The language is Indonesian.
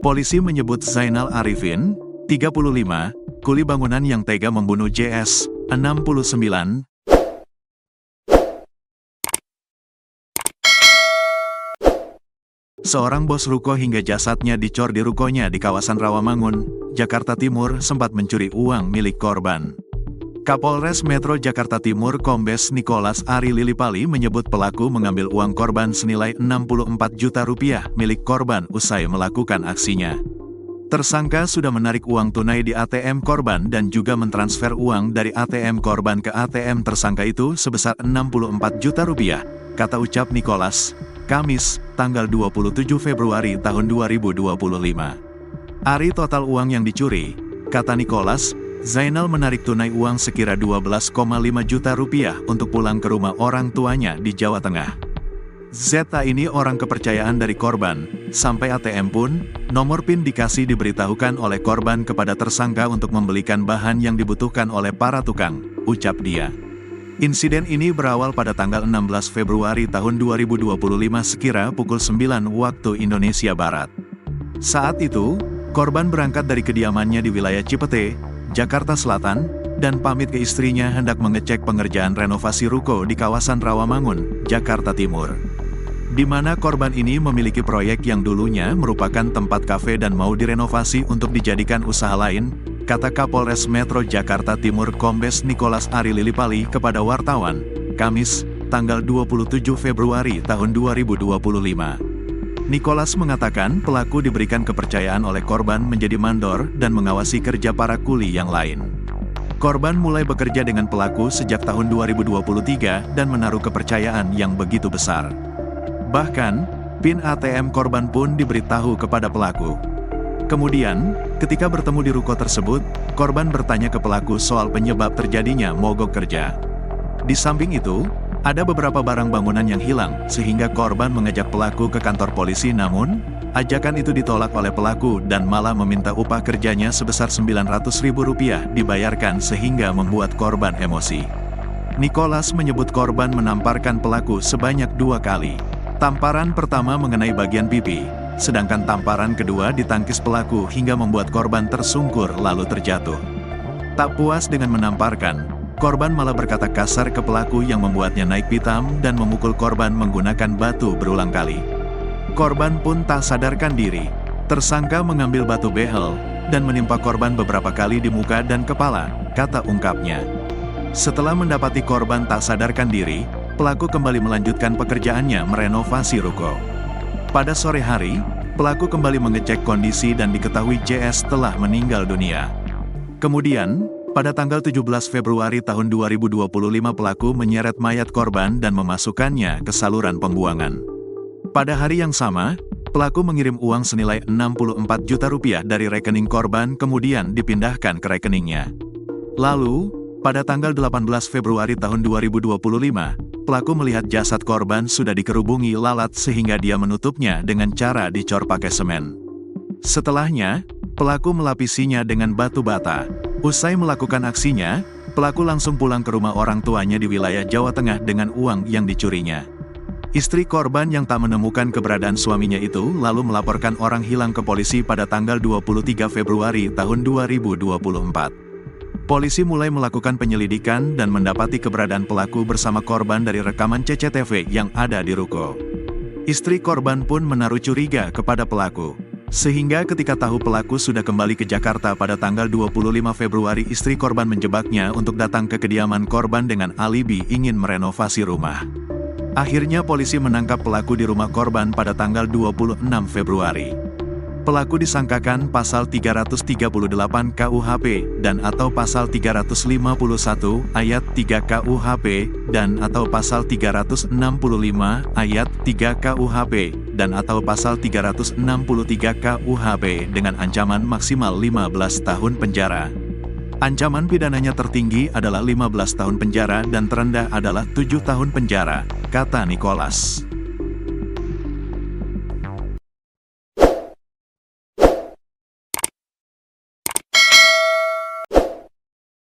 Polisi menyebut Zainal Arifin, 35, kuli bangunan yang tega membunuh JS, 69, seorang bos ruko hingga jasadnya dicor di rukonya di kawasan Rawamangun, Jakarta Timur sempat mencuri uang milik korban. Kapolres Metro Jakarta Timur Kombes Nicholas Ari Lilipali menyebut pelaku mengambil uang korban senilai 64 juta rupiah milik korban usai melakukan aksinya. Tersangka sudah menarik uang tunai di ATM korban dan juga mentransfer uang dari ATM korban ke ATM tersangka itu sebesar 64 juta rupiah, kata ucap Nicholas, Kamis, tanggal 27 Februari tahun 2025. Ari total uang yang dicuri, kata Nicholas, Zainal menarik tunai uang sekira 12,5 juta rupiah untuk pulang ke rumah orang tuanya di Jawa Tengah. ZA ini orang kepercayaan dari korban, sampai ATM pun, nomor PIN dikasih diberitahukan oleh korban kepada tersangka untuk membelikan bahan yang dibutuhkan oleh para tukang, ucap dia. Insiden ini berawal pada tanggal 16 Februari tahun 2025 sekira pukul 9 waktu Indonesia Barat. Saat itu, korban berangkat dari kediamannya di wilayah Cipete, Jakarta Selatan, dan pamit ke istrinya hendak mengecek pengerjaan renovasi ruko di kawasan Rawamangun, Jakarta Timur. Di mana korban ini memiliki proyek yang dulunya merupakan tempat kafe dan mau direnovasi untuk dijadikan usaha lain, kata Kapolres Metro Jakarta Timur Kombes Nicholas Ari Lilipali kepada wartawan, Kamis, tanggal 27 Februari tahun 2025. Nicholas mengatakan pelaku diberikan kepercayaan oleh korban menjadi mandor dan mengawasi kerja para kuli yang lain. Korban mulai bekerja dengan pelaku sejak tahun 2023 dan menaruh kepercayaan yang begitu besar. Bahkan, PIN ATM korban pun diberitahu kepada pelaku. Kemudian, ketika bertemu di ruko tersebut, korban bertanya ke pelaku soal penyebab terjadinya mogok kerja. Di samping itu, ada beberapa barang bangunan yang hilang, sehingga korban mengajak pelaku ke kantor polisi namun, ajakan itu ditolak oleh pelaku dan malah meminta upah kerjanya sebesar Rp900.000 dibayarkan sehingga membuat korban emosi. Nicholas menyebut korban menamparkan pelaku sebanyak 2 kali. Tamparan pertama mengenai bagian pipi, sedangkan tamparan kedua ditangkis pelaku hingga membuat korban tersungkur lalu terjatuh. Tak puas dengan menamparkan, korban malah berkata kasar ke pelaku yang membuatnya naik pitam dan memukul korban menggunakan batu berulang kali. Korban pun tak sadarkan diri. Tersangka mengambil batu behel dan menimpa korban beberapa kali di muka dan kepala, kata ungkapnya. Setelah mendapati korban tak sadarkan diri, pelaku kembali melanjutkan pekerjaannya merenovasi ruko. Pada sore hari, pelaku kembali mengecek kondisi dan diketahui JS telah meninggal dunia. Kemudian, pada tanggal 17 Februari tahun 2025 pelaku menyeret mayat korban dan memasukkannya ke saluran pembuangan. Pada hari yang sama, pelaku mengirim uang senilai 64 juta rupiah dari rekening korban kemudian dipindahkan ke rekeningnya. Lalu, pada tanggal 18 Februari tahun 2025, pelaku melihat jasad korban sudah dikerubungi lalat sehingga dia menutupnya dengan cara dicor pakai semen. Setelahnya, pelaku melapisinya dengan batu bata. Usai melakukan aksinya, pelaku langsung pulang ke rumah orang tuanya di wilayah Jawa Tengah dengan uang yang dicurinya. Istri korban yang tak menemukan keberadaan suaminya itu lalu melaporkan orang hilang ke polisi pada tanggal 23 Februari tahun 2024. Polisi mulai melakukan penyelidikan dan mendapati keberadaan pelaku bersama korban dari rekaman CCTV yang ada di ruko. Istri korban pun menaruh curiga kepada pelaku. Sehingga ketika tahu pelaku sudah kembali ke Jakarta pada tanggal 25 Februari istri korban menjebaknya untuk datang ke kediaman korban dengan alibi ingin merenovasi rumah. Akhirnya polisi menangkap pelaku di rumah korban pada tanggal 26 Februari. Pelaku disangkakan pasal 338 KUHP dan atau pasal 351 ayat 3 KUHP dan atau pasal 365 ayat 3 KUHP dan atau pasal 363 KUHP dengan ancaman maksimal 15 tahun penjara. Ancaman pidananya tertinggi adalah 15 tahun penjara dan terendah adalah 7 tahun penjara, kata Nicholas.